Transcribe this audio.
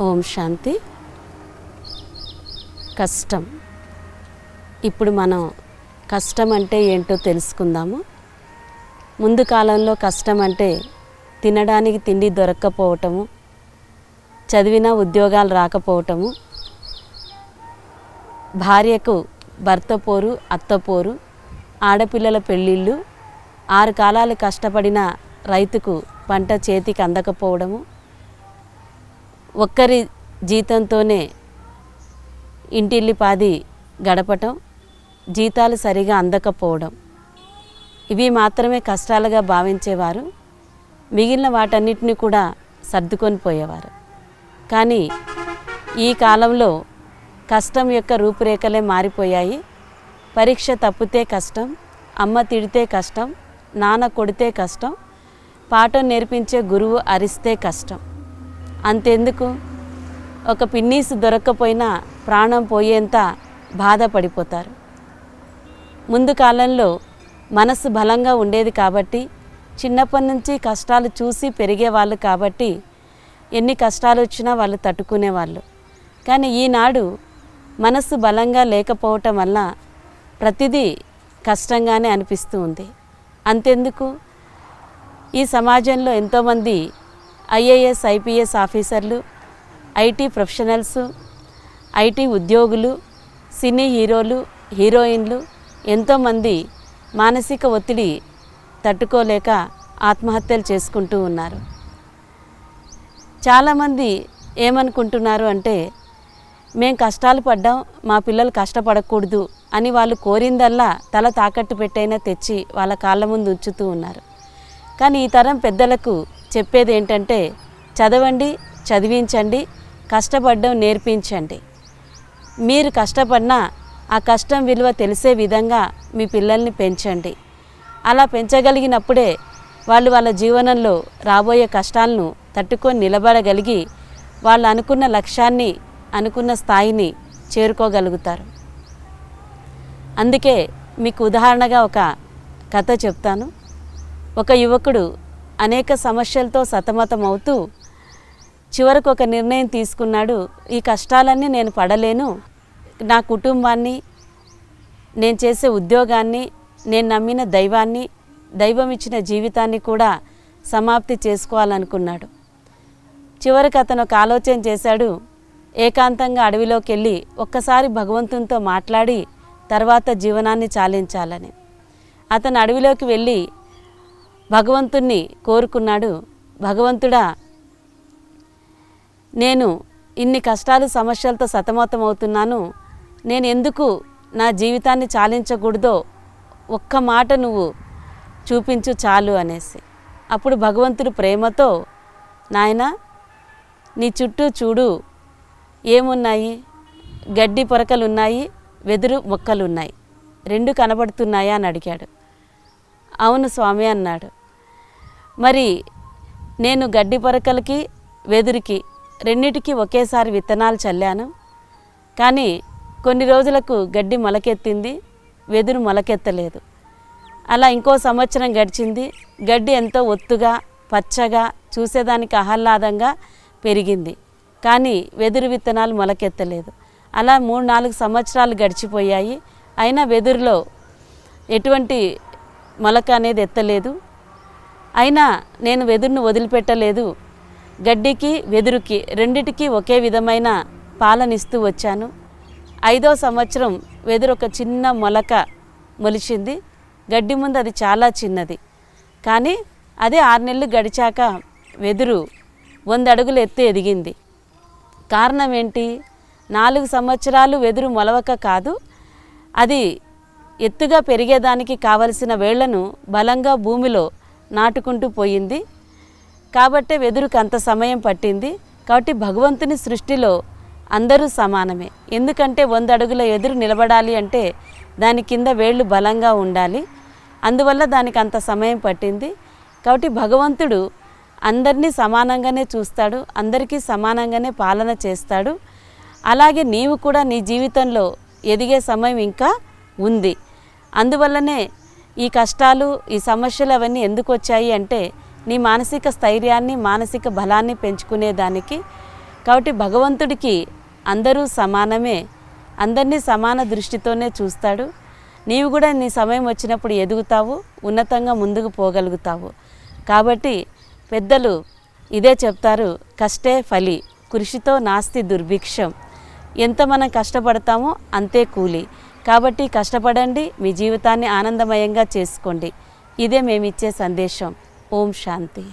ఓం శాంతి. కష్టం. ఇప్పుడు మనం కష్టం అంటే ఏంటో తెలుసుకుందాము. ముందు కాలంలో కష్టం అంటే తినడానికి తిండి దొరక్కపోవటము, చదివిన ఉద్యోగాలు రాకపోవటము, భార్యకు భర్త పోరు, అత్త పోరు, ఆడపిల్లల పెళ్ళిళ్ళు, 6 కాలాలు కష్టపడిన రైతుకు పంట చేతికి అందకపోవడము, ఒక్కరి జీతంతోనే ఇంటిల్లిపాది గడపటం, జీతాలు సరిగా అందకపోవడం, ఇవి మాత్రమే కష్టాలుగా భావించేవారు. మిగిలిన వాటన్నిటిని కూడా సర్దుకొని పోయేవారు. కానీ ఈ కాలంలో కష్టం యొక్క రూపురేఖలే మారిపోయాయి. పరీక్ష తప్పితే కష్టం, అమ్మ తిడితే కష్టం, నాన్న కొడితే కష్టం, పాఠం నేర్పించే గురువు అరిస్తే కష్టం. అంతెందుకు, ఒక పిన్నీసు దొరక్కపోయినా ప్రాణం పోయేంత బాధపడిపోతారు. ముందు కాలంలో మనసు బలంగా ఉండేది కాబట్టి, చిన్నప్పటి నుంచి కష్టాలు చూసి పెరిగేవాళ్ళు కాబట్టి ఎన్ని కష్టాలు వచ్చినా వాళ్ళు తట్టుకునేవాళ్ళు. కానీ ఈనాడు మనసు బలంగా లేకపోవటం వల్ల ప్రతిదీ కష్టంగానే అనిపిస్తూ ఉంది. అంతెందుకు, ఈ సమాజంలో ఎంతోమంది ఐఏఎస్, ఐపీఎస్ ఆఫీసర్లు, ఐటీ ప్రొఫెషనల్స్, ఐటీ ఉద్యోగులు, సినీ హీరోలు, హీరోయిన్లు ఎంతోమంది మానసిక ఒత్తిడి తట్టుకోలేక ఆత్మహత్యలు చేసుకుంటూ ఉన్నారు. చాలామంది ఏమనుకుంటున్నారు అంటే, మేము కష్టాలు పడ్డాం, మా పిల్లలు కష్టపడకూడదు అని వాళ్ళు కోరిందల్లా తల తాకట్టు పెట్టైనా తెచ్చి వాళ్ళ కాళ్ళ ముందు ఉంచుతూ ఉన్నారు. కానీ ఈ తరం పెద్దలకు చెప్పేది ఏంటంటే, చదవండి, చదివించండి, కష్టపడడం నేర్పించండి. మీరు కష్టపడినా ఆ కష్టం విలువ తెలిసే విధంగా మీ పిల్లల్ని పెంచండి. అలా పెంచగలిగినప్పుడే వాళ్ళు వాళ్ళ జీవనంలో రాబోయే కష్టాలను తట్టుకొని నిలబడగలిగి వాళ్ళు అనుకున్న లక్ష్యాన్ని, అనుకున్న స్థాయిని చేరుకోగలుగుతారు. అందుకే మీకు ఉదాహరణగా ఒక కథ చెప్తాను. ఒక యువకుడు అనేక సమస్యలతో సతమతమవుతూ చివరకు ఒక నిర్ణయం తీసుకున్నాడు. ఈ కష్టాలన్నీ నేను పడలేను, నా కుటుంబాన్ని, నేను చేసే ఉద్యోగాన్ని, నేను నమ్మిన దైవాన్ని, దైవం ఇచ్చిన జీవితాన్ని కూడా సమాప్తి చేసుకోవాలనుకున్నాడు. చివరికి అతను ఒక ఆలోచన చేశాడు. ఏకాంతంగా అడవిలోకి వెళ్ళి ఒక్కసారి భగవంతునితో మాట్లాడి తర్వాత జీవనాన్ని చాలించాలని. అతను అడవిలోకి వెళ్ళి భగవంతుణ్ణి కోరుకున్నాడు. భగవంతుడా, నేను ఇన్ని కష్టాలు సమస్యలతో సతమతమవుతున్నాను, నేను ఎందుకు నా జీవితాన్ని చాలించకూడదో ఒక్క మాట నువ్వు చూపించు చాలు అనేసి. అప్పుడు భగవంతుడు ప్రేమతో, నాయనా, నీ చుట్టూ చూడు, ఏమున్నాయి? గడ్డి పొరకలున్నాయి, వెదురు మొక్కలున్నాయి, 2 కనబడుతున్నాయా అని అడిగాడు. అవును స్వామి అన్నాడు. మరి నేను గడ్డి పొరకలకి, వెదురుకి రెండిటికి ఒకేసారి విత్తనాలు చల్లాను. కానీ కొన్ని రోజులకు గడ్డి మొలకెత్తింది, వెదురు మొలకెత్తలేదు. అలా ఇంకో సంవత్సరం గడిచింది. గడ్డి ఎంతో ఒత్తుగా, పచ్చగా, చూసేదానికి ఆహ్లాదంగా పెరిగింది. కానీ వెదురు విత్తనాలు మొలకెత్తలేదు. అలా 3-4 సంవత్సరాలు గడిచిపోయాయి. అయినా వెదురులో ఎటువంటి మొలక అనేది ఎత్తలేదు. అయినా నేను వెదురును వదిలిపెట్టలేదు. గడ్డికి, వెదురుకి రెండిటికి ఒకే విధమైన పాలనిస్తూ వచ్చాను. 5వ సంవత్సరం వెదురు ఒక చిన్న మొలక మొలిచింది. గడ్డి ముందు అది చాలా చిన్నది. కానీ అదే 6 నెలలు గడిచాక వెదురు 100 అడుగులు ఎత్తు ఎదిగింది. కారణం ఏంటి? 4 సంవత్సరాలు వెదురు మొలవక కాదు, అది ఎత్తుగా పెరిగేదానికి కావలసిన వేళ్లను బలంగా భూమిలో నాటుకుంటూ పోయింది. కాబట్టే వెదురుకు అంత సమయం పట్టింది. కాబట్టి భగవంతుని సృష్టిలో అందరూ సమానమే. ఎందుకంటే 100 అడుగుల వెదురు నిలబడాలి అంటే దాని కింద వేళ్ళు బలంగా ఉండాలి. అందువల్ల దానికి అంత సమయం పట్టింది. కాబట్టి భగవంతుడు అందరినీ సమానంగానే చూస్తాడు, అందరికీ సమానంగానే పాలన చేస్తాడు. అలాగే నీవు కూడా నీ జీవితంలో ఎదిగే సమయం ఇంకా ఉంది. అందువల్లనే ఈ కష్టాలు, ఈ సమస్యలు అవన్నీ ఎందుకు వచ్చాయి అంటే నీ మానసిక స్థైర్యాన్ని, మానసిక బలాన్ని పెంచుకునేదానికి. కాబట్టి భగవంతుడికి అందరూ సమానమే, అందరినీ సమాన దృష్టితోనే చూస్తాడు. నీవు కూడా నీ సమయం వచ్చినప్పుడు ఎదుగుతావు, ఉన్నతంగా ముందుకు పోగలుగుతావు. కాబట్టి పెద్దలు ఇదే చెప్తారు, కష్టే ఫలి కృషితో నాస్తి దుర్భిక్షం. ఎంత మనం కష్టపడతామో అంతే కూలి. కాబట్టి కష్టపడండి, మీ జీవితాన్ని ఆనందమయంగా చేసుకోండి. ఇదే మేమిచ్చే సందేశం. ఓం శాంతి.